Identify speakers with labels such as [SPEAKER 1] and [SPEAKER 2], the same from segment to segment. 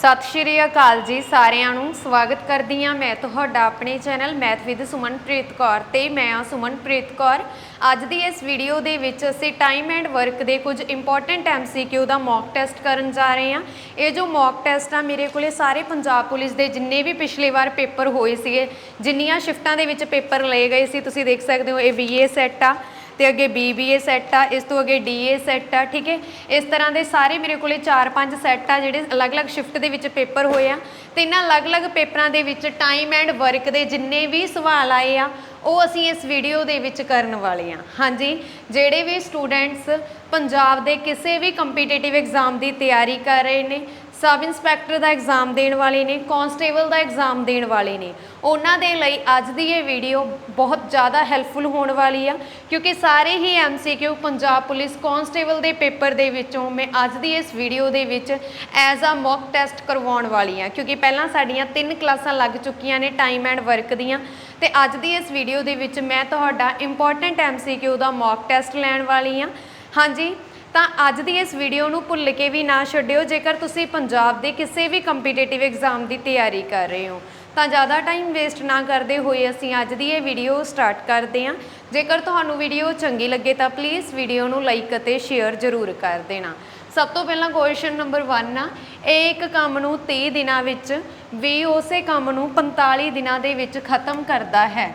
[SPEAKER 1] सत श्री अकाल जी सारिਆਂ ਨੂੰ स्वागत करदी हाँ मैं तुहाडा अपने channel math with Sumanpreet Kaur ते मैं हाँ सुमनप्रीत कौर। अज दी इस वीडियो दे विच असीं टाइम एंड वर्क दे कुछ इंपॉर्टेंट MCQ दा मॉक टेस्ट करन जा रहे हैं। ये जो मॉक टेस्ट आ मेरे कोले सारे पंजाब पुलिस दे जिन्ने भी पिछले बार पेपर होए सीगे, जिन्नियां शिफ्टां दे विच पेपर लए गए सी, तुसीं देख सकदे हो। ये BA सैट आ तो अगे BBA सैट आ, इस तो अगे DA सैट आ। ठीक है, इस तरह के सारे मेरे को 4-5 सैट आ जिहड़े अलग अलग शिफ्ट के विच पेपर होए आ। तो इन्हां अलग अलग पेपरां दे विच टाइम एंड वर्क के जिन्ने भी सवाल आए आ वो असीं इस वीडियो दे विच करन वाले हाँ। हाँ जी, जिहड़े भी स्टूडेंट्स पंजाब दे किसी भी कंपीटेटिव एग्जाम की तैयारी कर रहे हैं, सब इंस्पैक्टर का एग्जाम देने वाले ने, कांस्टेबल का एग्जाम देने वाले ने, उन्हां दे लई अज दी ये वीडियो बहुत ज़्यादा हैल्पफुल होने वाली आ, क्योंकि सारे ही MCQ पंजाब पुलिस कांस्टेबल के पेपर दे विचों मैं अज दी इस वीडियो दे विच एज आ मॉक टेस्ट करवाउण वाली हाँ। क्योंकि पहलां साडीआं 3 क्लासां लग चुकियां ने टाइम एंड वर्क दीआं, ते अज दी इस वीडियो दे विच मैं तुहाडा इंपॉर्टेंट MCQ दा मॉक टेस्ट लैण वाली हाँ। हाँ जी, तो अज की इस वीडियो को भुल के भी ना छड्डिओ। जेकर तुसीं पंजाब के किसी भी कंपीटेटिव एग्जाम की तैयारी कर रहे हो तो ज़्यादा टाइम वेस्ट ना करते हुए असीं अज की ये वीडियो स्टार्ट करते हैं। जेकर तुहानूं वीडियो चंगी लगे तो प्लीज़ वीडियो को लाइक और शेयर जरूर कर देना। सब तो पहला क्वेश्चन नंबर 1 आ, एक काम नूं 30 दिनां विच भी उस काम नूं 45 दिनां दे विच खत्म करता है।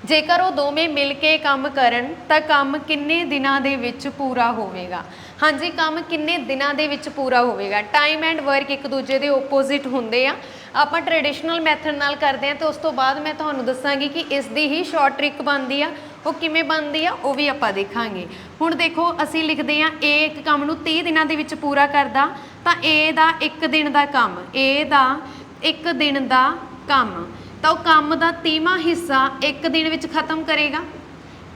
[SPEAKER 1] जेकर वो दोवें मिल के काम करन तो काम किन्ने दिनां दे विच पूरा होवेगा। हाँ जी, काम किन्ने दिनां दे विच पूरा होवेगा। टाइम एंड वर्क एक दूजे के ओपोजिट हुंदे आ। आपां ट्रेडिशनल मैथड नाल करते हैं, तो उस तो बाद मैं तुहानूं दस्सांगी कि इसकी ही शॉर्ट ट्रिक बनती आ, वो किवें बनती आ वो भी आपां देखांगे। हुण देखो, असीं लिखदे आ ए एक काम नूं 30 दिनां दे विच पूरा करदा, तां ए दा एक दिन दा काम, ए दा एक दिन दा काम, तो काम का 30वां हिस्सा एक दिन विच खत्म करेगा।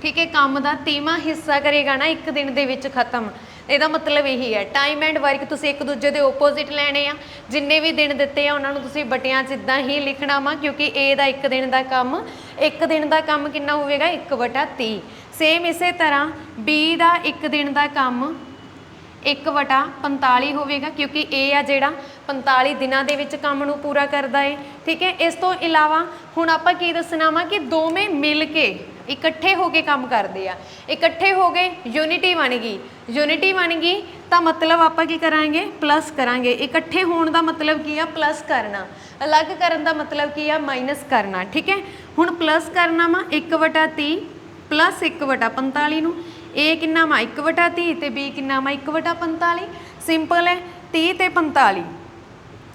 [SPEAKER 1] ठीक है, काम का 30वां हिस्सा करेगा ना एक दिन दे विच खत्म। ਇਹਦਾ मतलब यही है, टाइम एंड वर्क तुसीं एक दूजे के ओपोजिट लैने आ। जिन्ने भी दिन दिते आ उन्होंने तुसीं बटियां च इदां ही लिखना वा, क्योंकि ए दा एक दिन का काम, एक दिन का काम कितना होवेगा 1/30। सेम इसे तरह बी दा एक दिन का काम 1/45 होवेगा, क्योंकि ए आ जिहड़ा 45 दिनां दे विच काम नूं पूरा करदा है। ठीक है, इस तो इलावा हुण आपां की दसना वा कि दोवें मिल के इकट्ठे होके काम करते हैं। इकट्ठे हो गए, यूनिटी बन गई, यूनिटी बन गई तो मतलब आप की करांगे प्लस करांगे। इकट्ठे होने का मतलब की है प्लस करना, अलग करने का मतलब की है माइनस करना। ठीक है, हुण प्लस करना वा 1/30 प्लस 1/45 नूं, ए किन्ना वा 1/30 ते बी किन्ना वा 1/45। सिंपल है, 30 ते 45।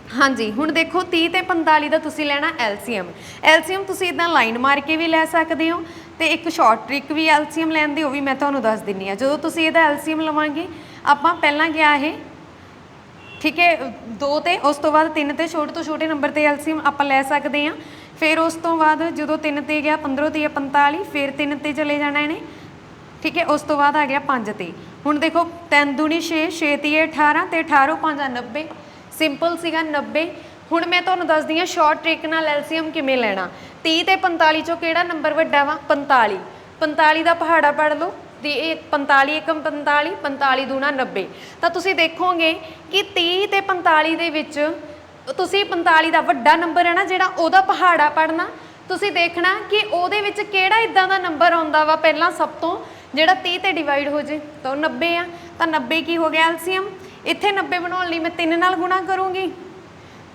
[SPEAKER 1] हाँ जी, हुण देखो 30 ते 45 का तुसीं लैना LCM। LCM तुसीं इदां लाइन मार के भी लै सकदे हो, तो एक शॉर्ट ट्रिक भी LCM लैन दी वो भी मैं तुहानूं दस दिन्नी आ। जो तुसीं इहदा LCM लवांगे, आपां पहलां गया है, ठीक है, 2 ते उस तो बाद 3 ते छोटे तो छोटे नंबर ते LCM आपां लै सकदे हां। फिर उस तो बाद जो 3 ते गया 15 ते 45, फिर 3 ते चले जाना इहने। ठीक है, उस तो बाद आ गया 5 ते। हुण देखो 3 दूनी 6, 6 तीए 18 ते 18 5 90। सिंपल सीगा 90। हुण मैं तुहानूं दसदी हां शॉर्ट ट्रिक नाल LCM किवें लैना। 30 ते 45 चों किहड़ा नंबर वड्डा वा? 45। 45 का पहाड़ा पढ़ लो, 45 एकम 45, 45 दूना 90। तो तुसीं देखोगे कि 30 ते 45 दे विच तुसीं 45 का वड्डा नंबर है ना जिहड़ा, ओहदा पहाड़ा पढ़ना। तुसीं देखना कि ओहदे विच किहड़ा इदां दा नंबर आउंदा वा पहलां सब तो जिहड़ा 30 ते डिवाइड हो जे, तो 90 आ। तो 90 की हो गया LCM। इत्थे 90 बनाउण लई मैं 3 नाल गुणा करूँगी,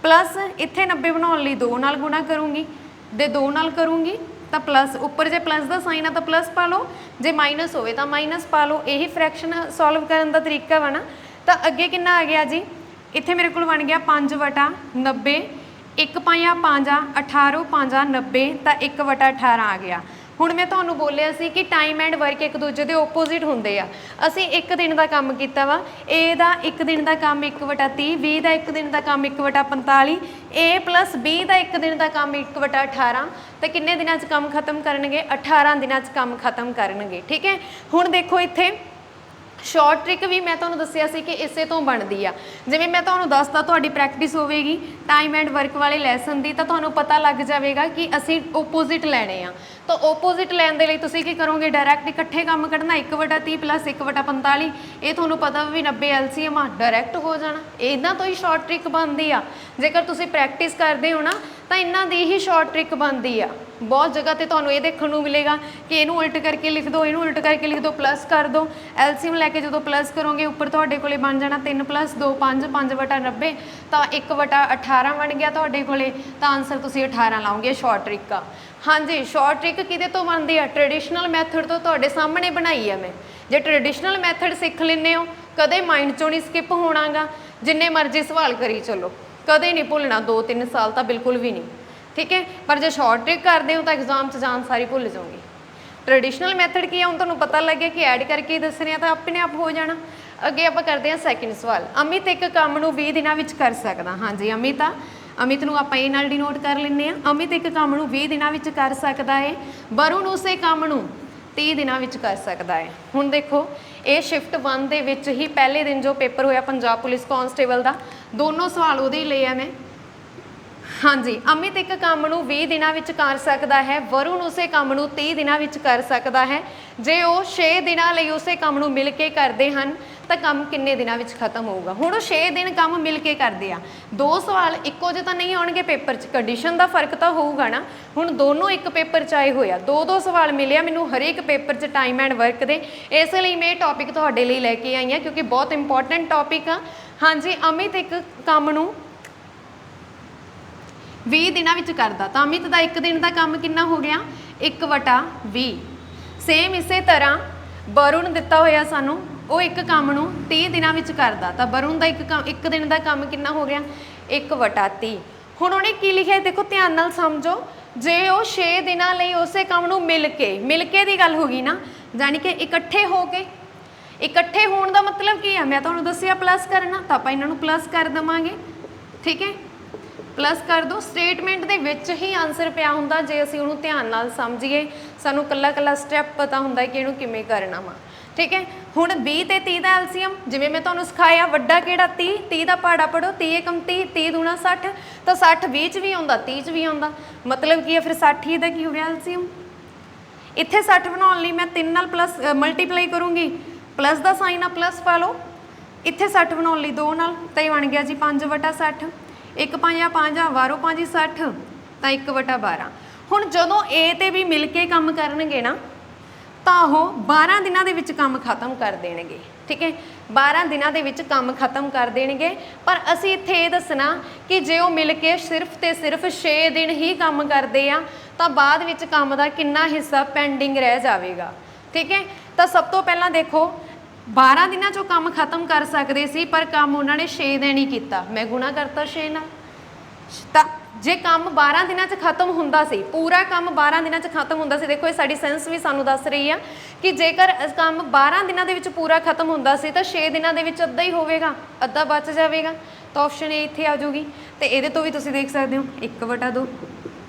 [SPEAKER 1] प्लस इत्थे 90 बनाउण लई 2 नाल गुणा करूँगी, दे 2 नाल करूँगी तो प्लस, उपर जे प्लस का साइन आ तो प्लस पा लो, जे माइनस होवे तो माइनस पा लो। यही फ्रैक्शन सॉल्व करने का तरीका वा ना। तो अगे कितना आ गया जी, इत्थे मेरे को बन गया 5/90, 1 पाया 5 आ, 18 5 आ 90, तो 1/18 आ गया। हुण मैं तुहानूं बोलिया सी कि टाइम एंड वर्क एक दूजे के ओपोजिट हुंदे आ। असीं एक दिन का काम कीता वा, ए दा एक दिन का काम 1/30, बी दा एक दिन का काम 1/45, ए प्लस बी दा एक दिन का काम 1/18। तो किन्ने दिनां च काम खत्म करनगे? 18 दिनां च काम खत्म करनगे। ठीक है, हुण देखो इत्थे ਸ਼ਾਰਟ ਟ੍ਰਿਕ ਵੀ ਮੈਂ ਤੁਹਾਨੂੰ ਦੱਸਿਆ ਸੀ ਕਿ ਇਸੇ ਤੋਂ ਬਣਦੀ ਆ। ਜਿਵੇਂ ਮੈਂ ਤੁਹਾਨੂੰ ਦੱਸਦਾ, ਤੁਹਾਡੀ ਪ੍ਰੈਕਟਿਸ ਹੋਵੇਗੀ ਟਾਈਮ ਐਂਡ ਵਰਕ ਵਾਲੇ ਲੈਸਨ ਦੀ, ਤਾਂ ਤੁਹਾਨੂੰ ਪਤਾ ਲੱਗ ਜਾਵੇਗਾ ਕਿ ਅਸੀਂ ਓਪੋਜ਼ਿਟ ਲੈਣੇ ਆ। ਤਾਂ ਓਪੋਜ਼ਿਟ ਲੈਣ ਦੇ ਲਈ ਤੁਸੀਂ ਕੀ ਕਰੋਗੇ, ਡਾਇਰੈਕਟ ਇਕੱਠੇ ਕੰਮ ਕੱਢਣਾ, 1/30 + 1/45, ਇਹ ਤੁਹਾਨੂੰ ਪਤਾ ਵੀ 90 LCM ਆ, ਡਾਇਰੈਕਟ ਹੋ ਜਾਣਾ। ਇਹਨਾਂ ਤੋਂ ਹੀ ਸ਼ਾਰਟ ਟ੍ਰਿਕ ਬਣਦੀ ਆ। ਜੇਕਰ ਤੁਸੀਂ ਪ੍ਰੈਕਟਿਸ ਕਰਦੇ ਹੋ ਨਾ ਤਾਂ ਇਹਨਾਂ ਦੀ ਹੀ ਸ਼ਾਰਟ ਟ੍ਰਿਕ ਬਣਦੀ ਆ। ਬਹੁਤ ਜਗ੍ਹਾ ਤੇ ਤੁਹਾਨੂੰ ਇਹ ਦੇਖਣ ਨੂੰ ਮਿਲੇਗਾ ਕਿ ਇਹਨੂੰ ਉਲਟ ਕਰਕੇ ਲਿਖ ਦਿਓ, ਇਹਨੂੰ ਉਲਟ ਕਰਕੇ ਲਿਖ ਦਿਓ, ਪਲੱਸ ਕਰ ਦਿਓ। ਐਲਸੀਐਮ ਲੈ ਕੇ ਜਦੋਂ ਪਲੱਸ ਕਰੋਗੇ ਉੱਪਰ ਤੁਹਾਡੇ ਕੋਲੇ ਬਣ ਜਾਣਾ 3 + 2 5, 5/90, ਤਾਂ 1/18 ਬਣ ਗਿਆ ਤੁਹਾਡੇ ਕੋਲੇ। ਤਾਂ ਆਨਸਰ ਤੁਸੀਂ 18 ਲਾਓਗੇ। ਸ਼ਾਰਟ ਟ੍ਰਿਕ ਆ। ਹਾਂਜੀ, ਸ਼ਾਰਟ ਟ੍ਰਿਕ ਕਿਹਦੇ ਤੋਂ ਬਣਦੀ ਆ? ਟ੍ਰੈਡੀਸ਼ਨਲ ਮੈਥਡ ਤੋਂ। ਤੁਹਾਡੇ ਸਾਹਮਣੇ ਬਣਾਈ ਆ ਮੈਂ। ਜੇ ਟ੍ਰੈਡੀਸ਼ਨਲ ਮੈਥਡ ਸਿੱਖ ਲੈਂਦੇ ਹੋ, ਕਦੇ ਮਾਈਂਡ ਚੋਂ ਨਹੀਂ ਸਕਿਪ ਹੋਣਾਗਾ। ਜਿੰਨੇ ਮਰਜ਼ੀ ਸਵਾਲ ਕਰੀ ਚਲੋ, ਕਦੇ ਨਹੀਂ ਭੁੱਲਣਾ। 2-3 ਸਾਲ ਤਾਂ ਬਿਲਕੁਲ ਵੀ ਨਹੀਂ, ਠੀਕ ਹੈ। ਪਰ ਜੇ ਸ਼ਾਰਟ ਟ੍ਰਿਕ ਕਰਦੇ ਹੋ ਤਾਂ ਐਗਜ਼ਾਮ 'ਚ ਜਾਣ ਸਾਰੀ ਭੁੱਲ ਜਾਓਗੇ। ਟ੍ਰੈਡੀਸ਼ਨਲ ਮੈਥਡ ਕੀ ਆ, ਹੁਣ ਤੁਹਾਨੂੰ ਪਤਾ ਲੱਗਿਆ ਕਿ ਐਡ ਕਰਕੇ ਹੀ ਦੱਸਣੇ ਆ, ਤਾਂ ਆਪਣੇ ਆਪ ਹੋ ਜਾਣਾ। ਅੱਗੇ ਆਪਾਂ ਕਰਦੇ ਹਾਂ ਸੈਕਿੰਡ ਸਵਾਲ। ਅਮਿਤ ਇੱਕ ਕੰਮ ਨੂੰ 20 ਦਿਨਾਂ ਵਿੱਚ ਕਰ ਸਕਦਾ। ਹਾਂਜੀ, ਅਮਿਤ ਨੂੰ ਆਪਾਂ ਇਹ ਨਾਲ ਡਿਨੋਟ ਕਰ ਲੈਂਦੇ ਹਾਂ। ਅਮਿਤ ਇੱਕ ਕੰਮ ਨੂੰ 20 ਦਿਨਾਂ ਵਿੱਚ ਕਰ ਸਕਦਾ ਹੈ। ਵਰੁਣ ਉਸੇ ਕੰਮ ਨੂੰ 30 ਦਿਨਾਂ ਵਿੱਚ ਕਰ ਸਕਦਾ ਹੈ। ਹੁਣ ਦੇਖੋ, ਇਹ ਸ਼ਿਫਟ 1 ਦੇ ਵਿੱਚ ਹੀ ਪਹਿਲੇ ਦਿਨ ਜੋ ਪੇਪਰ ਹੋਇਆ ਪੰਜਾਬ ਪੁਲਿਸ ਕਾਂਸਟੇਬਲ ਦਾ, ਦੋਨੋਂ ਸਵਾਲ ਉਹਦੇ ਹੀ ਲਏ ਆ ਮੈਂ। ਹਾਂਜੀ, ਅਮਿਤ ਇੱਕ ਕੰਮ ਨੂੰ 20 ਦਿਨਾਂ ਵਿੱਚ ਕਰ ਸਕਦਾ ਹੈ। ਵਰੁਣ ਉਸੇ ਕੰਮ ਨੂੰ 30 ਦਿਨਾਂ ਵਿੱਚ ਕਰ ਸਕਦਾ ਹੈ। ਜੇ ਉਹ 6 ਦਿਨਾਂ ਲਈ ਉਸੇ ਕੰਮ ਨੂੰ ਮਿਲ ਕੇ ਕਰਦੇ ਹਨ ਤਾਂ ਕੰਮ ਕਿੰਨੇ ਦਿਨਾਂ ਵਿੱਚ ਖਤਮ ਹੋਊਗਾ? ਹੁਣ ਉਹ 6 ਦਿਨ ਕੰਮ ਮਿਲ ਕੇ ਕਰਦੇ ਆ। ਦੋ ਸਵਾਲ ਇੱਕੋ ਜਿਹੇ ਤਾਂ ਨਹੀਂ ਆਉਣਗੇ ਪੇਪਰ 'ਚ, ਕੰਡੀਸ਼ਨ ਦਾ ਫਰਕ ਤਾਂ ਹੋਊਗਾ ਨਾ। ਹੁਣ ਦੋਨੋਂ ਇੱਕ ਪੇਪਰ 'ਚ ਆਏ ਹੋਏ ਆ, ਦੋ ਸਵਾਲ ਮਿਲਿਆ ਮੈਨੂੰ ਹਰੇਕ ਪੇਪਰ 'ਚ ਟਾਈਮ ਐਂਡ ਵਰਕ ਦੇ। ਇਸ ਲਈ ਮੈਂ ਇਹ ਟੌਪਿਕ ਤੁਹਾਡੇ ਲਈ ਲੈ ਕੇ ਆਈ ਹਾਂ ਕਿਉਂਕਿ ਬਹੁਤ ਇੰਪੋਰਟੈਂਟ ਟੌਪਿਕ ਆ। ਹਾਂਜੀ, ਅਮਿਤ ਇੱਕ ਕੰਮ ਨੂੰ 20 ਦਿਨਾਂ ਵਿੱਚ ਕਰਦਾ, ਤਾਂ ਅਮਿਤ ਦਾ ਇੱਕ ਦਿਨ ਦਾ ਕੰਮ ਕਿੰਨਾ ਹੋ ਗਿਆ? 1/20। ਸੇਮ ਇਸੇ ਤਰ੍ਹਾਂ ਵਰੁਣ ਦਿੱਤਾ ਹੋਇਆ ਸਾਨੂੰ, ਉਹ ਇੱਕ ਕੰਮ ਨੂੰ 30 ਦਿਨਾਂ ਵਿੱਚ ਕਰਦਾ, ਤਾਂ ਵਰੁਣ ਦਾ ਇੱਕ ਦਿਨ ਦਾ ਕੰਮ ਕਿੰਨਾ ਹੋ ਗਿਆ? 1/30। ਹੁਣ ਉਹਨੇ ਕੀ ਲਿਖਿਆ ਦੇਖੋ, ਧਿਆਨ ਨਾਲ ਸਮਝੋ। ਜੇ ਉਹ 6 ਦਿਨਾਂ ਲਈ ਉਸੇ ਕੰਮ ਨੂੰ ਮਿਲ ਕੇ ਦੀ ਗੱਲ ਹੋ ਗਈ ਨਾ, ਜਾਣੀ ਕਿ ਇਕੱਠੇ ਹੋ ਕੇ। ਇਕੱਠੇ ਹੋਣ ਦਾ ਮਤਲਬ ਕੀ ਆ? ਮੈਂ ਤੁਹਾਨੂੰ ਦੱਸਿਆ ਪਲੱਸ ਕਰਨਾ, ਤਾਂ ਆਪਾਂ ਇਹਨਾਂ ਨੂੰ ਪਲੱਸ ਕਰ ਦੇਵਾਂਗੇ। ਠੀਕ ਹੈ, ਪਲੱਸ ਕਰ ਦਿਓ। ਸਟੇਟਮੈਂਟ ਦੇ ਵਿੱਚ ਹੀ ਆਨਸਰ ਪਿਆ ਹੁੰਦਾ ਜੇ ਅਸੀਂ ਉਹਨੂੰ ਧਿਆਨ ਨਾਲ ਸਮਝੀਏ। ਸਾਨੂੰ ਕੱਲਾ ਸਟੈਪ ਪਤਾ ਹੁੰਦਾ ਕਿ ਇਹਨੂੰ ਕਿਵੇਂ ਕਰਨਾ ਵਾ। ਠੀਕ ਹੈ, ਹੁਣ 20 ਤੇ 30 ਦਾ ਐਲਸੀਐਮ ਜਿਵੇਂ ਮੈਂ ਤੁਹਾਨੂੰ ਸਿਖਾਇਆ, ਵੱਡਾ ਕਿਹੜਾ? 30 ਦਾ ਪਹਾੜਾ ਪੜੋ। 30 × 30, 30 × 60, ਤਾਂ 60 20 'ਚ ਵੀ ਆਉਂਦਾ, 30 'ਚ ਵੀ ਆਉਂਦਾ। ਮਤਲਬ ਕੀ ਹੈ ਫਿਰ 60 ਦਾ ਕੀ ਹੋ ਗਿਆ ਐਲਸੀਐਮ? ਇੱਥੇ 60 ਬਣਾਉਣ ਲਈ ਮੈਂ 3 ਨਾਲ ਪਲੱਸ ਮਲਟੀਪਲਾਈ ਕਰੂੰਗੀ, ਪਲੱਸ ਦਾ ਸਾਈਨ ਆ, ਪਲੱਸ ਪਾ ਲਓ। ਇੱਥੇ 60 ਬਣਾਉਣ ਲਈ 2 ਨਾਲ, ਤਾਂ ਇਹ ਬਣ ਗਿਆ ਜੀ 5/60। 1 5 5 12 5 60, ਤਾਂ 1/12। ਹੁਣ ਜਦੋਂ A ਤੇ ਵੀ ਮਿਲ ਕੇ ਕੰਮ ਕਰਨਗੇ ਨਾ, ਤਾਂ ਉਹ 12 ਦਿਨਾਂ ਦੇ ਵਿੱਚ ਕੰਮ ਖਤਮ ਕਰ ਦੇਣਗੇ। ਠੀਕ ਹੈ, 12 ਦਿਨਾਂ ਦੇ ਵਿੱਚ ਕੰਮ ਖਤਮ ਕਰ ਦੇਣਗੇ। ਪਰ ਅਸੀਂ ਇੱਥੇ ਇਹ ਦੱਸਣਾ ਕਿ ਜੇ ਉਹ ਮਿਲ ਕੇ ਸਿਰਫ ਤੇ ਸਿਰਫ 6 ਦਿਨ ਹੀ ਕੰਮ ਕਰਦੇ ਆ, ਤਾਂ ਬਾਅਦ ਵਿੱਚ ਕੰਮ ਦਾ ਕਿੰਨਾ ਹਿੱਸਾ ਪੈਂਡਿੰਗ ਰਹਿ ਜਾਵੇਗਾ। ਠੀਕ ਹੈ, ਤਾਂ ਸਭ ਤੋਂ ਪਹਿਲਾਂ ਦੇਖੋ, 12 ਦਿਨਾਂ 'ਚੋਂ ਕੰਮ ਖਤਮ ਕਰ ਸਕਦੇ ਸੀ, ਪਰ ਕੰਮ ਉਹਨਾਂ ਨੇ 6 ਦਿਨ ਹੀ ਕੀਤਾ। ਮੈਂ ਗੁਣਾ ਕਰਤਾ 6 ਨਾਲ। ਤਾਂ ਜੇ ਕੰਮ 12 ਦਿਨਾਂ 'ਚ ਖਤਮ ਹੁੰਦਾ ਸੀ, ਪੂਰਾ ਕੰਮ 12 ਦਿਨਾਂ 'ਚ ਖਤਮ ਹੁੰਦਾ ਸੀ, ਦੇਖੋ ਇਹ ਸਾਡੀ ਸਾਇੰਸ ਵੀ ਸਾਨੂੰ ਦੱਸ ਰਹੀ ਆ ਕਿ ਜੇਕਰ ਕੰਮ 12 ਦਿਨਾਂ ਦੇ ਵਿੱਚ ਪੂਰਾ ਖਤਮ ਹੁੰਦਾ ਸੀ ਤਾਂ 6 ਦਿਨਾਂ ਦੇ ਵਿੱਚ ਅੱਧਾ ਹੀ ਹੋਵੇਗਾ, ਅੱਧਾ ਬਚ ਜਾਵੇਗਾ। ਤਾਂ ਆਪਸ਼ਨ ਏ ਇੱਥੇ ਆ ਜਾਊਗੀ। ਤੇ ਇਹਦੇ ਤੋਂ ਵੀ ਤੁਸੀਂ ਦੇਖ ਸਕਦੇ ਹੋ 1/2,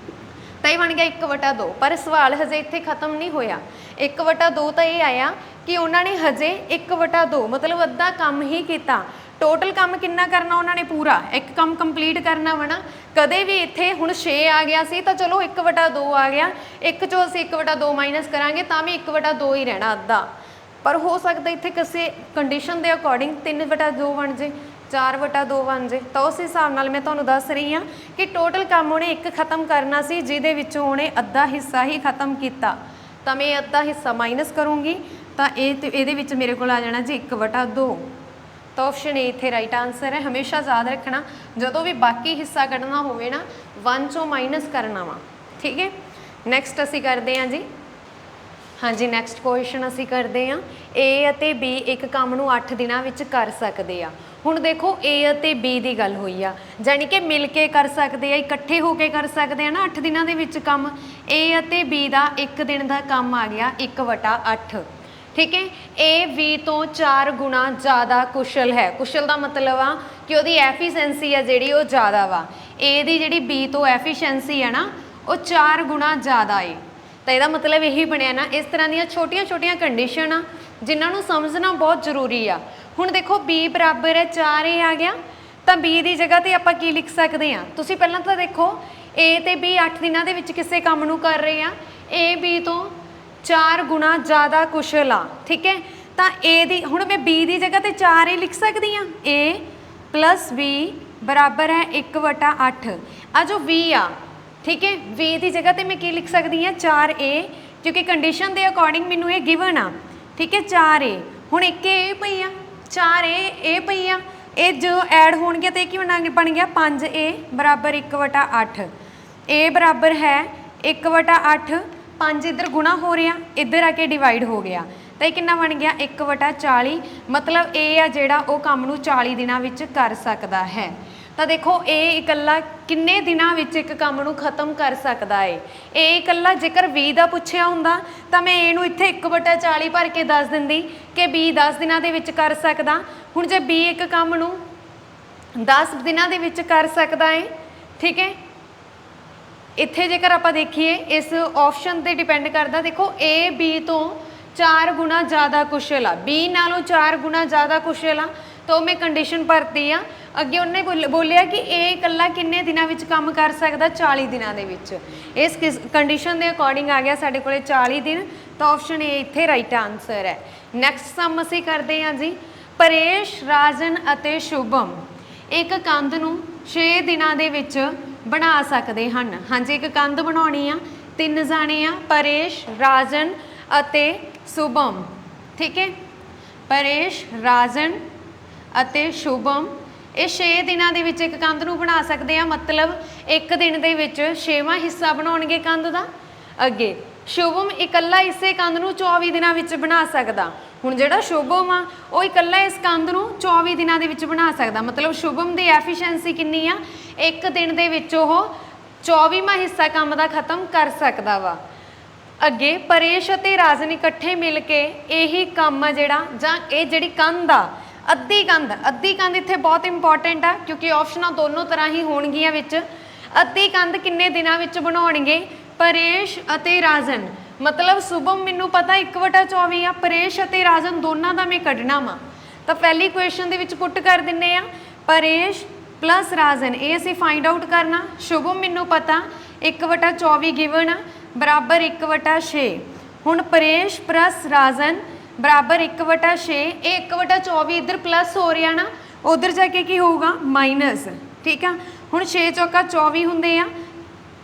[SPEAKER 1] ਤਾਂ ਇਹ ਬਣ ਗਿਆ 1/2। ਪਰ ਸਵਾਲ ਹਜੇ ਇੱਥੇ ਖਤਮ ਨਹੀਂ ਹੋਇਆ। 1/2 ਤਾਂ ਇਹ ਆਇਆ ਕਿ ਉਹਨਾਂ ਨੇ ਹਜੇ 1/2 ਮਤਲਬ ਅੱਧਾ ਕੰਮ ਹੀ ਕੀਤਾ। ਟੋਟਲ ਕੰਮ ਕਿੰਨਾ ਕਰਨਾ ਉਹਨਾਂ ਨੇ? ਪੂਰਾ ਇੱਕ ਕੰਮ ਕੰਪਲੀਟ ਕਰਨਾ ਵਾ ਨਾ। ਕਦੇ ਵੀ ਇੱਥੇ ਹੁਣ 6 ਆ ਗਿਆ ਸੀ ਤਾਂ ਚਲੋ 1/2 ਆ ਗਿਆ, ਇੱਕ 'ਚੋਂ ਅਸੀਂ 1/2 ਮਾਈਨਸ ਕਰਾਂਗੇ ਤਾਂ ਵੀ 1/2 ਹੀ ਰਹਿਣਾ, ਅੱਧਾ। ਪਰ ਹੋ ਸਕਦਾ ਇੱਥੇ ਕਿਸੇ ਕੰਡੀਸ਼ਨ ਦੇ ਅਕੋਰਡਿੰਗ 3/2 ਬਣ ਜੇ, 4/2 ਬਣ ਜੇ। ਤਾਂ ਉਸ ਹਿਸਾਬ ਨਾਲ ਮੈਂ ਤੁਹਾਨੂੰ ਦੱਸ ਰਹੀ ਹਾਂ ਕਿ ਟੋਟਲ ਕੰਮ ਉਹਨੇ ਇੱਕ ਖਤਮ ਕਰਨਾ ਸੀ, ਜਿਹਦੇ ਵਿੱਚੋਂ ਉਹਨੇ ਅੱਧਾ ਹਿੱਸਾ ਹੀ ਖਤਮ ਕੀਤਾ। ਤਾਂ ਮੈਂ ਅੱਧਾ ਹਿੱਸਾ ਮਾਈਨਸ ਕਰੂੰਗੀ, ਤਾਂ ਇਹਦੇ ਵਿੱਚ ਮੇਰੇ ਕੋਲ ਆ ਜਾਣਾ ਜੀ 1/2। ਤਾਂ ਆਪਸ਼ਨ ਏ ਇੱਥੇ ਰਾਈਟ ਆਨਸਰ ਹੈ। ਹਮੇਸ਼ਾ ਯਾਦ ਰੱਖਣਾ, ਜਦੋਂ ਵੀ ਬਾਕੀ ਹਿੱਸਾ ਕੱਢਣਾ ਹੋਵੇ ਨਾ, 1 ਚੋਂ ਮਾਈਨਸ ਕਰਨਾ ਵਾ। ਠੀਕ ਹੈ, ਨੈਕਸਟ ਅਸੀਂ ਕਰਦੇ ਹਾਂ ਜੀ। ਹਾਂਜੀ, ਨੈਕਸਟ ਕੁਐਸਚਨ ਅਸੀਂ ਕਰਦੇ ਹਾਂ, A ਅਤੇ B ਇੱਕ ਕੰਮ ਨੂੰ 8 ਦਿਨਾਂ ਵਿੱਚ ਕਰ ਸਕਦੇ ਆ। ਹੁਣ ਦੇਖੋ A ਅਤੇ B ਦੀ ਗੱਲ ਹੋਈ ਆ, ਜਾਣੀ ਕਿ ਮਿਲ ਕੇ ਕਰ ਸਕਦੇ ਆ, ਇਕੱਠੇ ਹੋ ਕੇ ਕਰ ਸਕਦੇ ਆ ਨਾ 8 ਦਿਨਾਂ ਦੇ ਵਿੱਚ ਕੰਮ। A ਅਤੇ B ਦਾ ਇੱਕ ਦਿਨ ਦਾ ਕੰਮ ਆ ਗਿਆ 1/8। ਠੀਕ ਹੈ, A B ਤੋਂ 4 ਗੁਣਾ ਜ਼ਿਆਦਾ ਕੁਸ਼ਲ ਹੈ। ਕੁਸ਼ਲ ਦਾ ਮਤਲਬ ਆ ਕਿ ਉਹਦੀ ਐਫੀਸ਼ੈਂਸੀ ਆ ਜਿਹੜੀ ਉਹ ਜ਼ਿਆਦਾ ਵਾ। A ਦੀ ਜਿਹੜੀ B ਤੋਂ ਐਫੀਸ਼ੈਂਸੀ ਆ ਨਾ, ਉਹ 4 ਗੁਣਾ ਜ਼ਿਆਦਾ ਏ। ਤਾਂ ਇਹਦਾ ਮਤਲਬ ਇਹੀ ਬਣਿਆ ਨਾ, ਇਸ ਤਰ੍ਹਾਂ ਦੀਆਂ ਛੋਟੀਆਂ ਛੋਟੀਆਂ ਕੰਡੀਸ਼ਨ ਆ जिन्हां नूं समझना बहुत जरूरी आ। हुण देखो b बराबर है 4a आ गया, तो b की जगह ते आपां की लिख सकते हैं? तुसीं पहलां तां देखो a ते b 8 दिनां दे विच किसे काम नूं कर रहे हैं, a b तो 4 गुणा ज़्यादा कुशल आ, ठीक है। तो a दी हुण मैं b की जगह ते 4a लिख सकती हाँ, a प्लस b बराबर है 1/8 आ जो v आ, ठीक है। v की जगह ते मैं की लिख सकती हाँ 4a, क्योंकि कंडीशन के अकॉर्डिंग मैनू ये गिवन आ, ठीक है। 4a हुण एक ए पई आ, 4a पई आ, ये जो ऐड होणगे तो कि बन गया 5a बराबर 1/8, a बराबर है 1/8, 5 इधर गुणा हो रहा, इधर आके डिवाइड हो गया, तो ये कितना बन गया 1/40। मतलब ए आ जिहड़ा वो काम नूं 40 दिनां विच कर सकदा है। तो देखो ए इकल्ला किन्ने दिनां विच एक काम नूं खत्म कर सकदा है। ए इकल्ला जेकर 20 दा पुछिया हुंदा तां मैं ए नूं इत्थे 1/40 भर के दस दिंदी कि 20 10 दिनां दे विच कर सकदा। हुण जे बी एक काम नूं 10 दिनां दे विच कर सकदा है, ठीक है। इत्थे जेकर आपां देखिए इस ऑप्शन ते डिपेंड करदा, देखो ए बी तो 4 गुणा ज़्यादा कुशल आ, बी नालों 4 गुणा ज़्यादा कुशल आ, तो मैं कंडीशन भरती आ। अगे उन्हें बोलिया कि ए इकल्ला किन्ने दिनां विच काम कर सकदा, 40 दिनां दे विच। इस कंडीशन के अकॉर्डिंग आ गया साडे कोले 40 दिन, तो ऑप्शन ए इत्थे राइट आंसर है। नैक्सट सम असीं करदे हां जी, परेश राजन अते शुभम एक कंध नूं 6 दिनां दे विच बना सकते हैं। हाँ जी, एक कंध बनानी आ, 3 जाने आ, परेश राजन अते शुभम, ठीक है। परेश राजन अते शुभम ये 6 दिनां दे विच एक कंध नूं बना सकते हैं, मतलब एक दिन दे विच 6वां हिस्सा बनाउणगे कंध दा। अगे शुभम इकल्ला इसे कंध नूं 24 दिनां विच बना सकदा। हुण जिहड़ा शुभम आ वो इकल्ला इस कंध नूं 24 दिनां दे विच बना सकदा, मतलब शुभम दी एफिशिएंसी किन्नी आ, एक दिन दे विच ओह 24वां हिस्सा काम दा खत्म कर सकदा वा। अगे परेश अते राजन इकट्ठे मिल के यही काम आ जिहड़ा जां ये जिहड़ी कंध आ, अद्धी कंध इत्थे बहुत इंपॉर्टेंट आ, क्योंकि ऑप्शनां दोनों तरह ही होणगियां विच। अद्धी कंध किन्ने दिनां विच बनाउणगे परेश अते राजन, मतलब शुभम मैनू पता 1/24 आ, परेश अते राजन दोनों का मैं कढ़ना वा, तो पहली इक्वेशन दे विच पुट कर दिंदे आ परेश प्लस राजन, ये असीं फाइंड आउट करना। शुभम मैनू पता 1/24 गिवन आ बराबर 1/6। हुण परेश प्लस राजन बराबर 1/6, ये 1/24 इधर प्लस हो रहा ना, उधर जाके की होगा माइनस, ठीक है। हुण 6 चौका 24 हुंदे आ,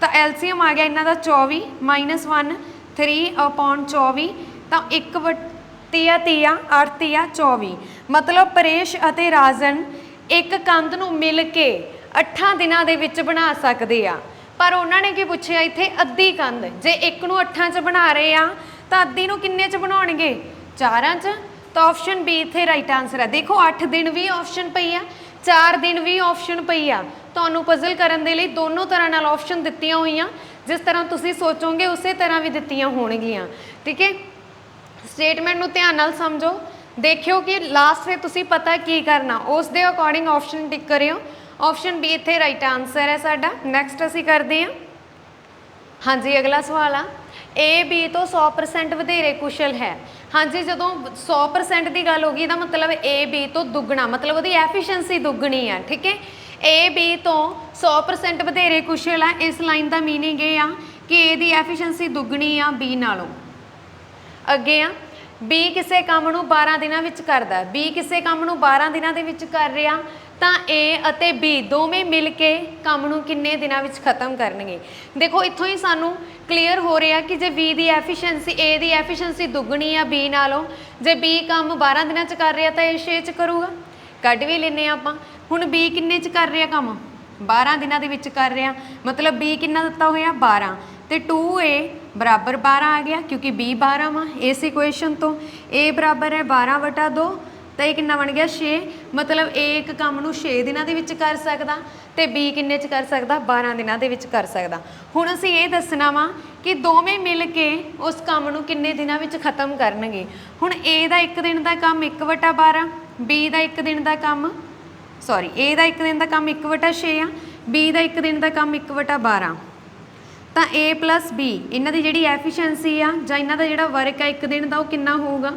[SPEAKER 1] तो एलसीएम आ गया इन्हां दा 24 -1 3/24, तो 1 30 8 24, मतलब परेश अते राजन एक कंध नूं मिल के 8 दिनां दे विच बना सकदे आ। पर उन्होंने की पूछा इत्थे अद्धी कंध, जे एक नूं 8 च बना रहे आ तो अद्धी नूं किन्ने च बनाउणगे 4 च, तो ऑप्शन बी इत्थे राइट आंसर है। देखो 8 दिन भी ऑप्शन पई आ, 4 दिन भी ऑप्शन पई आ, तुहानूं पजल करन दे लई दोनों तरह नाल ऑप्शन दित्तियां होईयां, जिस तरह तुसीं सोचोगे उस तरह भी दित्तियां होणगियां, ठीक है। स्टेटमेंट नूं ध्यान नाल समझो, देखियो कि लास्ट से तुसीं पता की करना, उस दे अकॉर्डिंग ऑप्शन टिक करियो। ऑप्शन बी इत्थे राइट आंसर है साडा। नैक्सट असीं करदे हां, हाँ जी अगला सवाल आ, ए बी तो 100% वधेरे कुशल है। हाँ जी, जदों 100% की गल होगी तो मतलब ए बी तो दुगना, मतलब वो एफिशिएंसी दुगनी है, ठीक है। ए बी तो 100% वधेरे कुशल है, इस लाइन का मीनिंग ये आ कि ए दी एफिशिएंसी दुगनी आ बी नालों। अगे आ बी किसी काम नूं 12 दिनां विच करदा, बी किसी काम नूं 12 दिनां दे विच कर रहा, तो ए अते बी दोवें मिल के काम नूं किन्ने दिनां विच खत्म करनगे। देखो इत्थों ही सानू क्लीयर हो रहा कि जे be the efficiency A the efficiency दुगनी आ बी नालों, जे बी काम 12 दिनां च कर रहा तो ए 6 च करूगा, कढ़ भी लेने आपां। हुण बी किन्ने च कर रहा काम 12 दिनां दे विच कर रहा, मतलब बी किन्ना दिता होया 12, तो 2a बराबर 12 आ गया, क्योंकि बी 12 वा इस इक्वेशन तो a बराबर है 12/2, तो ये कितना बन गया 6, मतलब ए एक काम नूं 6 दिनां दे विच कर सकदा, तो बी किन्ने च कर सकदा 12 दिनां दे विच कर सकदा। हुण असीं ये दसना वा कि दोवें मिल के उस काम नूं किन्ने दिनां विच खत्म करनगे। हुण ए दा एक दिन दा काम 1/12, बी दा एक दिन दा काम सॉरी ए दा एक दिन दा काम 1/6 आ, बी दा एक दिन दा काम 1/12, तो ए प्लस बी इन्हां दी जिहड़ी एफिशिएंसी आ जां इन्हां दा जिहड़ा वर्क आ एक दिन दा वो किन्ना होऊगा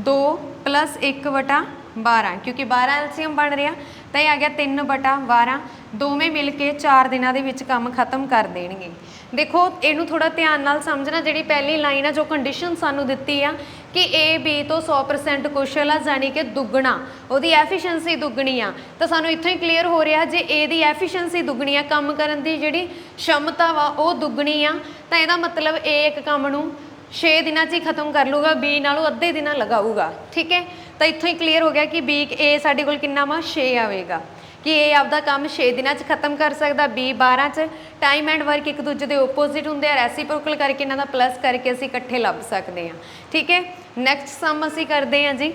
[SPEAKER 1] 2 + 1/12 क्योंकि 12 एलसीएम बन रहा तो यह आ गया 3/12 दोवें मिल के 4 दिनों के विच काम खत्म कर देंगे। देखो इनू थोड़ा ध्यान नाल समझना, जी पहली लाइन है जो कंडीशन सानू दिती आ कि ए बी तो 100% कुशल है यानी कि दुगना उसकी एफिशिएंसी दुगनी आ, तो सानू इत्थों ही क्लीयर हो रहा जे ए दी एफिशिएंसी दुगनी आ, काम करन दी जिहड़ी क्षमता वा वो दुगनी आ, तो यदा मतलब ए एक काम नू 6 दिनों ही खत्म कर लूगा, बी नालों अद्धे दिन लगाऊगा। ठीक है, तो इत्थों ही क्लीयर हो गया कि बी ए साडे कोल किन्ना वा 6 आएगा कि ए आपदा काम 6 दिनों खत्म कर सकता, बी 12 च। टाइम एंड वर्क एक दूजे के ओपोजिट होंगे, रेसिप्रोकल करके इन्हों का प्लस करके असीं इकट्ठे लभ सकते हैं। ठीक है, नैक्सट सम असीं करते हैं जी।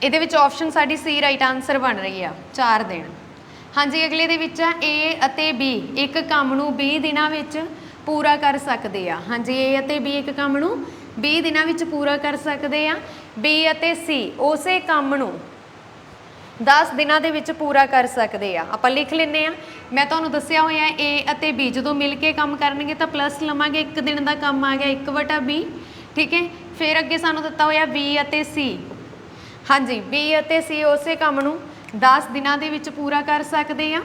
[SPEAKER 1] ये ऑप्शन साडी सी राइट आंसर बन रही है 4 दिन। हाँ जी, अगले दे विच ए अते बी एक काम नूं 20 दिनां विच पूरा कर सकते हैं। हाँ जी, ए अते बी एक काम नूं 20 दिनां विच पूरा कर सकते हैं। बी अते सी उस काम नूं 10 दिनों के विच पूरा कर सकते हैं। आप लिख लें, मैं तुहानूं दस्सिया होया ए अते बी जो मिल के काम करनगे तो प्लस लवांगे, 1 दिन का काम आ गया 1/20। ठीक है, फिर अगे सानूं दिता होया बी अते सी। हाँ जी, बी अते सी उस काम नूं 10 दिनों के विच पूरा कर सकते हैं।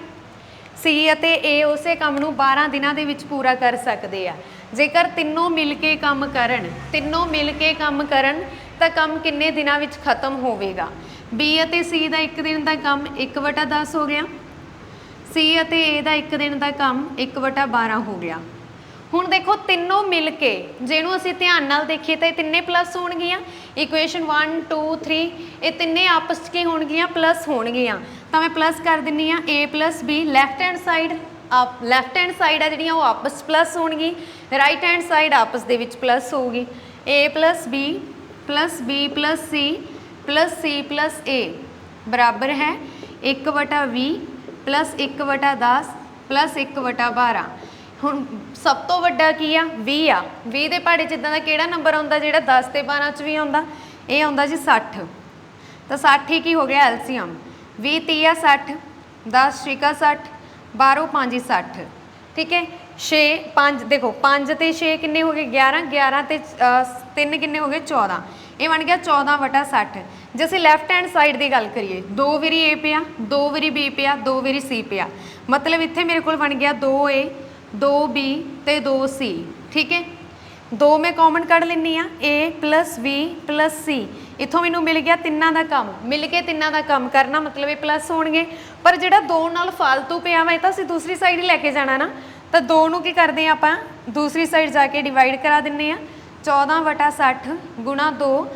[SPEAKER 1] सी अते ए उस काम नूं 12 दिनों के विच पूरा कर सकते हैं। जेकर तीनों मिल के काम करन, तीनों मिल के काम करन तो काम किन्ने दिनों विच खत्म होवेगा। बी अते सी का 1 दिन का काम 1/10 हो गया, सी अते ए का 1 दिन का काम 1/12 हो गया। हुण देखो तीनों मिल के जिन्हों असीं ध्यान नाल देखिए तो तिन्ने प्लस होणगियां, इक्वेशन 1 2 3 ये तिन्ने आपस च होणगियां प्लस होणगियां, तो मैं प्लस कर दिन्नी आ A plus B. Left hand side left hand side है जिहड़ियां वो आपस प्लस होणगी, राइट हैंड साइड आपस दे विच प्लस होगी। A plus B plus C plus A बराबर है 1/20 + 1/10 + 1/12। हुण सब तो वड्डा की आ 20 आ, 20 के पहाड़े इदां दा किहड़ा नंबर आउंदा जिहड़ा 10 ते 12 च भी आउंदा, ये आउंदा जी 60। तो 60 ही की हो गया एलसीएम, 20 30 60, 10 6 60, 12 5 60। ठीक है, 6 5 देखो 5 ते 6 किन्ने हो गए 11, 11 ते 3 किन्ने हो गए 14, ये बन गया 14/60। जे असीं लैफ्ट हैंड साइड की गल करिए 2 वारी ए पिया, 2 वारी बी पिया, 2 वारी सी पिया, मतलब इत्थे मेरे को बन गया 2A 2B ते 2C। ठीक है, 2 मैं कॉमन कढ़ लैनी आ, A + B + C, इत्थों मैनूं मिल गया तिन्नां दा काम, मिल के तिन्नां दा काम करना मतलब ये प्लस होणगे। पर जिहड़ा 2 नाल फालतू पिया वा तो असीं दूसरी साइड ही लैके जाना ना, तो 2 नूं की करदे आं आपां दूसरी साइड जाके डिवाइड करा दिंदे आ। 14/60 गुणा 2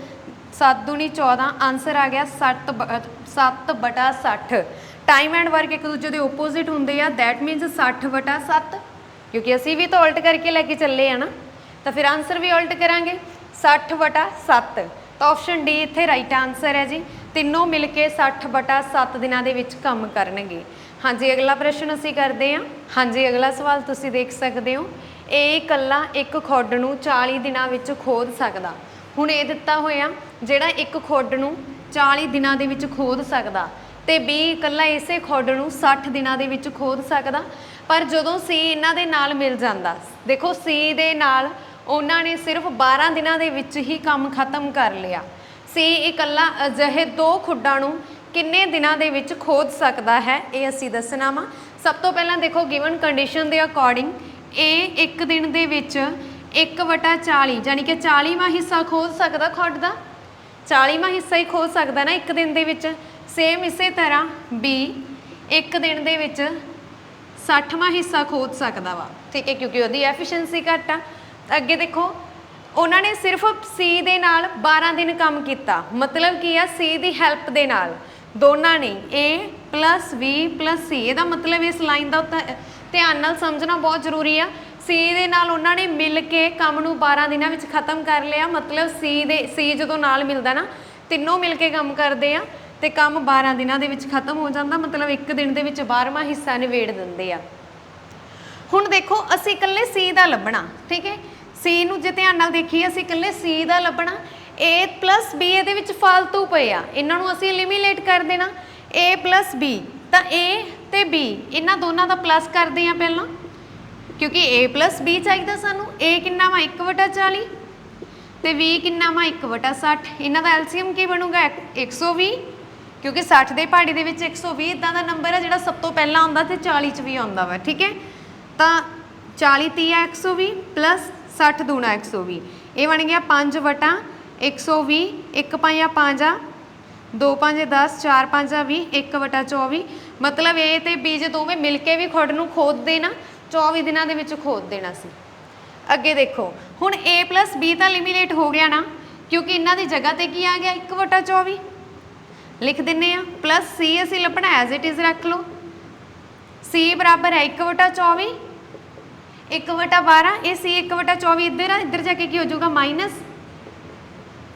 [SPEAKER 1] 7 दूनी 14, आंसर आ गया 7/60। टाइम एंड वर्क एक दूजे के ओपोजिट होंगे आ, दैट मीनस 60/7, क्योंकि असी भी तो उल्ट करके लैके चले हैं ना, तो फिर आंसर भी उल्ट करांगे 60/7। तो ऑप्शन डी इत्थे राइट आंसर है जी, तीनों मिल के 60/7 दिनों के विच काम करनगे। हाँ जी, अगला प्रश्न असी करते हैं। हाँ जी, अगला सवाल तुसी देख सकते हो, ए इकल्ला एक खुड नूं 40 दिनों विच खोद सकदा। हुण ये दिता होया जिहड़ा एक खुड नूं 40 दिनों के विच खोद सकदा, ते बी इकल्ला इसे खुड नूं 60 दिनों के विच खोद सकदा। पर जदों सी इन्हां दे नाल मिल जांदा, देखो सी दे नाल उन्हां ने सिर्फ 12 दिनों के विच ही काम खत्म कर लिया। सी इकल्ला अजिहे 2 खुड्डां नूं किन्ने दिनों के विच खोद सकदा है, ये असीं दसना वा। सब तो पहलां देखो गिवन कंडीशन के अकॉर्डिंग ए 1 दिन के विच 1/40 यानी कि 40वां हिस्सा खोद सकदा खुड दा, 40वां हिस्सा ही खोद सकदा ना 1 दिन के विच। सेम इसे तरह बी 1 दिन के विच 60वां हिस्सा खोद सकदा वा। ठीक है, क्योंकि उसकी एफिशिएंसी घट आ। अगे देखो उन्होंने सिर्फ सी दे नाल 12 दिन काम किया, मतलब की आ सी की हैल्प दे नाल दोनों ने ए + बी + सी, ਇਹਦਾ मतलब इस लाइन का ध्यान नाल समझना बहुत जरूरी आ। सी दे नाल उन्होंने मिल के काम नूं 12 दिनों में खत्म कर लिया, मतलब सी जो नाल मिलता ना तीनों मिल के काम करते हैं तो काम 12 दिनों के खत्म हो जाता, मतलब 1 दिन के 12वां हिस्सा निवेड़ दिंदे आ। हुण देखो असीं इकल्ले सी का लभना, ठीक है, सी नूं जे ध्यान नाल देखिए असीं इकल्ले सी का लभना, ए + बी ये फालतू पे आ, इन्हों असीं एलिमीनेट कर देना। ए + बी तो ए ते बी इन्हां दोनों का प्लस करते हैं पहला, क्योंकि ए + बी चाहिए सानू, ए किन्ना वा 1/40, ਤੇ 20 ਕਿੰਨਾ ਵਾ 1/60। ਇਹਨਾਂ ਦਾ ਐਲਸੀਐਮ ਕੀ ਬਣੂਗਾ 120, ਕਿਉਂਕਿ 60 ਦੇ ਪਹਾੜੀ ਦੇ ਵਿੱਚ 120 ਇਦਾਂ ਦਾ ਨੰਬਰ ਹੈ ਜਿਹੜਾ ਸਭ ਤੋਂ ਪਹਿਲਾਂ ਆਉਂਦਾ ਤੇ 40 ਚ ਵੀ ਆਉਂਦਾ ਵਾ। ਠੀਕ ਹੈ, ਤਾਂ 40 ਤੀਆ 120 ਪਲੱਸ 60 ਦੂਣਾ 120, ਇਹ ਬਣ ਗਿਆ 5/120। 1 5 5 ਆ, 2 5 10, 4 5 20, 1/24। ਮਤਲਬ A ਤੇ B ਜੇ ਦੋਵੇਂ ਮਿਲ ਕੇ ਵੀ ਖੁੱਡ ਨੂੰ ਖੋਦ ਦੇਣਾ 24 ਦਿਨਾਂ ਦੇ ਵਿੱਚ ਖੋਦ ਦੇਣਾ ਸੀ। ਅੱਗੇ ਦੇਖੋ ਹੁਣ A plus B ਤਾਂ ਐਲੀਮੀਨੇਟ ਹੋ ਗਿਆ ਨਾ, ਕਿਉਂਕਿ ਇਹਨਾਂ ਦੀ ਜਗ੍ਹਾ ਤੇ ਕੀ ਆ ਗਿਆ 1/24 ਲਿਖ ਦਿੰਨੇ ਆ, ਪਲੱਸ C ਅਸੀਂ ਲੱਭਣਾ ਐਜ਼ ਇਟ ਇਜ਼ ਰੱਖ ਲਓ। C ਬਰਾਬਰ ਹੈ 1/24, 1/12, ਇਹ C 1/24 ਇੱਧਰ ਆ, ਇੱਧਰ ਜਾ ਕੇ ਕੀ ਹੋ ਜਾਊਗਾ ਮਾਈਨਸ,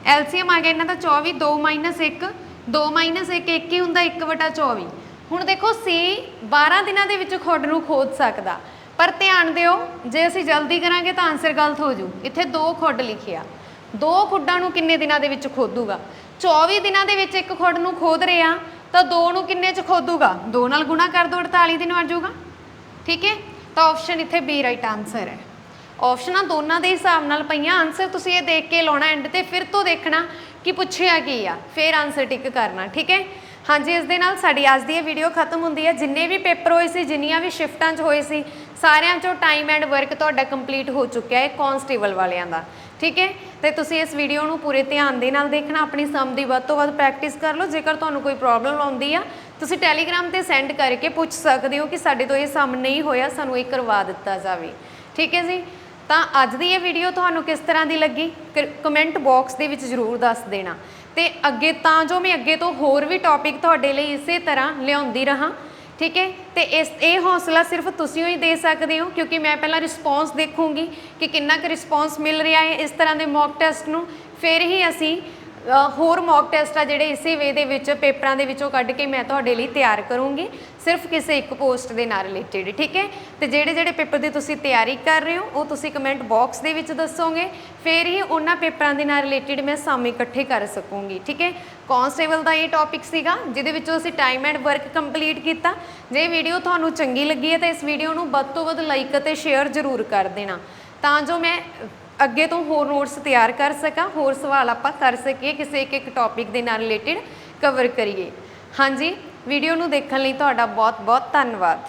[SPEAKER 1] ਐਲਸੀਐਮ ਆ ਗਿਆ ਇਹਨਾਂ ਦਾ 24, 2 - 1, 2 - 1 1 ਹੀ ਹੁੰਦਾ 1/24। ਹੁਣ ਦੇਖੋ C 12 ਦਿਨਾਂ ਦੇ ਵਿੱਚ ਖੁੱਡ ਨੂੰ ਖੋਦ ਸਕਦਾ, ਪਰ ਧਿਆਨ ਦਿਓ ਜੇ ਅਸੀਂ ਜਲਦੀ ਕਰਾਂਗੇ ਤਾਂ ਆਨਸਰ ਗਲਤ ਹੋ ਜੂ। ਇੱਥੇ 2 ਖੁੱਡ ਲਿਖਿਆ, 2 ਖੁੱਡਾਂ ਨੂੰ ਕਿੰਨੇ ਦਿਨਾਂ ਦੇ ਵਿੱਚ ਖੋਦੂਗਾ? 24 ਦਿਨਾਂ ਦੇ ਵਿੱਚ ਇੱਕ ਖੁੱਡ ਨੂੰ ਖੋਦ ਰਿਹਾ ਤਾਂ 2 ਨੂੰ ਕਿੰਨੇ ਚ ਖੋਦੂਗਾ? 2 ਨਾਲ ਗੁਣਾ ਕਰ ਦੋ 48 ਦਿਨ ਆ ਜਾਊਗਾ। ਠੀਕ ਹੈ, ਤਾਂ ਆਪਸ਼ਨ ਇੱਥੇ B ਰਾਈਟ ਆਨਸਰ ਹੈ। ਆਪਸ਼ਨਾਂ ਦੋਨਾਂ ਦੇ ਹਿਸਾਬ ਨਾਲ ਪਈਆਂ, ਆਨਸਰ ਤੁਸੀਂ ਇਹ ਦੇਖ ਕੇ ਲਾਉਣਾ ਐਂਡ ਤੇ, ਫਿਰ ਤੋਂ ਦੇਖਣਾ ਕਿ ਪੁੱਛਿਆ ਕੀ ਆ, ਫਿਰ ਆਨਸਰ ਟਿਕ ਕਰਨਾ। ਠੀਕ ਹੈ, ਹਾਂਜੀ ਇਸ ਦੇ ਨਾਲ ਸਾਡੀ ਅੱਜ ਦੀ ਇਹ ਵੀਡੀਓ ਖਤਮ ਹੁੰਦੀ ਹੈ। ਜਿੰਨੇ ਵੀ ਪੇਪਰ ਹੋਏ ਸੀ, ਜਿੰਨੀਆਂ ਵੀ ਸ਼ਿਫਟਾਂ 'ਚ ਹੋਏ ਸੀ, ਸਾਰਿਆਂ 'ਚੋਂ ਟਾਈਮ ਐਂਡ ਵਰਕ ਤੁਹਾਡਾ ਕੰਪਲੀਟ ਹੋ ਚੁੱਕਿਆ ਹੈ ਕਾਂਸਟੇਬਲ ਵਾਲਿਆਂ ਦਾ। ਠੀਕ ਹੈ, ਤੇ ਤੁਸੀਂ ਇਸ ਵੀਡੀਓ ਨੂੰ ਪੂਰੇ ਧਿਆਨ ਦੇ ਨਾਲ ਦੇਖਣਾ, ਆਪਣੀ ਸਮ ਦੀ ਵੱਧ ਤੋਂ ਵੱਧ ਪ੍ਰੈਕਟਿਸ ਕਰ ਲਓ। ਜੇਕਰ ਤੁਹਾਨੂੰ ਕੋਈ ਪ੍ਰੋਬਲਮ ਆਉਂਦੀ ਆ ਤੁਸੀਂ ਟੈਲੀਗ੍ਰਾਮ ਤੇ ਸੈਂਡ ਕਰਕੇ ਪੁੱਛ ਸਕਦੇ ਹੋ ਕਿ ਸਾਡੇ ਤੋਂ ਇਹ ਸਮ ਨਹੀਂ ਹੋਇਆ, ਸਾਨੂੰ ਇਹ ਕਰਵਾ ਦਿੱਤਾ ਜਾਵੇ। ਠੀਕ ਹੈ ਜੀ, ਤਾਂ ਅੱਜ ਦੀ ਇਹ ਵੀਡੀਓ ਤੁਹਾਨੂੰ ਕਿਸ ਤਰ੍ਹਾਂ ਦੀ ਲੱਗੀ ਕਮੈਂਟ ਬਾਕਸ ਦੇ ਵਿੱਚ ਜ਼ਰੂਰ ਦੱਸ ਦੇਣਾ, ਤੇ ਅੱਗੇ ਤਾਂ ਜੋ ਮੈਂ ਅੱਗੇ ਤੋਂ ਹੋਰ ਵੀ ਟੌਪਿਕ ਤੁਹਾਡੇ ਲਈ ਇਸੇ ਤਰ੍ਹਾਂ ਲਿਆਉਂਦੀ ਰਹਾਂ। ਠੀਕ ਹੈ, ਤੇ ਇਹ ਹੌਸਲਾ ਸਿਰਫ ਤੁਸੀਂ ਹੀ ਦੇ ਸਕਦੇ ਹੋ, ਕਿਉਂਕਿ ਮੈਂ ਪਹਿਲਾਂ ਰਿਸਪੌਂਸ ਦੇਖੂੰਗੀ ਕਿ ਕਿੰਨਾ ਕੁ ਰਿਸਪੌਂਸ ਮਿਲ ਰਿਹਾ ਹੈ ਇਸ ਤਰ੍ਹਾਂ ਦੇ ਮੌਕ ਟੈਸਟ ਨੂੰ, ਫਿਰ ਹੀ ਅਸੀਂ ਹੋਰ ਮੌਕ ਟੈਸਟ ਆ ਜਿਹੜੇ ਇਸੇ ਵੇ ਦੇ ਵਿੱਚ ਪੇਪਰਾਂ ਦੇ ਵਿੱਚੋਂ ਕੱਢ ਕੇ ਮੈਂ ਤੁਹਾਡੇ ਲਈ ਤਿਆਰ ਕਰੂੰਗੀ, ਸਿਰਫ ਕਿਸੇ ਇੱਕ ਪੋਸਟ ਦੇ ਨਾਲ ਰਿਲੇਟਡ। ਠੀਕ ਹੈ, ਤੇ ਜਿਹੜੇ ਪੇਪਰ ਦੀ ਤੁਸੀਂ ਤਿਆਰੀ ਕਰ ਰਹੇ ਹੋ ਉਹ ਤੁਸੀਂ ਕਮੈਂਟ ਬਾਕਸ ਦੇ ਵਿੱਚ ਦੱਸੋਗੇ, ਫਿਰ ਹੀ ਉਹਨਾਂ ਪੇਪਰਾਂ ਦੇ ਨਾਲ ਰਿਲੇਟਡ ਮੈਂ ਸਮ ਇਕੱਠੇ ਕਰ ਸਕੂੰਗੀ। ਠੀਕ ਹੈ, ਕਾਂਸਟੇਬਲ ਦਾ ਇਹ ਟੌਪਿਕ ਸੀਗਾ ਜਿਹਦੇ ਵਿੱਚੋਂ ਅਸੀਂ ਟਾਈਮ ਐਂਡ ਵਰਕ ਕੰਪਲੀਟ ਕੀਤਾ। ਜੇ ਵੀਡੀਓ ਤੁਹਾਨੂੰ ਚੰਗੀ ਲੱਗੀ ਹੈ ਤਾਂ ਇਸ ਵੀਡੀਓ ਨੂੰ ਵੱਧ ਤੋਂ ਵੱਧ ਲਾਈਕ ਅਤੇ ਸ਼ੇਅਰ ਜ਼ਰੂਰ ਕਰ ਦੇਣਾ, ਤਾਂ ਜੋ ਮੈਂ ਅੱਗੇ ਤੋਂ ਹੋਰ ਨੋਟਸ ਤਿਆਰ ਕਰ ਸਕਾਂ, ਹੋਰ ਸਵਾਲ ਆਪਾਂ ਕਰ ਸਕੀਏ, ਕਿਸੇ ਇੱਕ ਟੌਪਿਕ ਦੇ ਨਾਲ ਰਿਲੇਟਡ ਕਵਰ ਕਰੀਏ। ਹਾਂਜੀ, ਵੀਡੀਓ ਨੂੰ ਦੇਖਣ ਲਈ ਤੁਹਾਡਾ ਬਹੁਤ ਬਹੁਤ ਧੰਨਵਾਦ।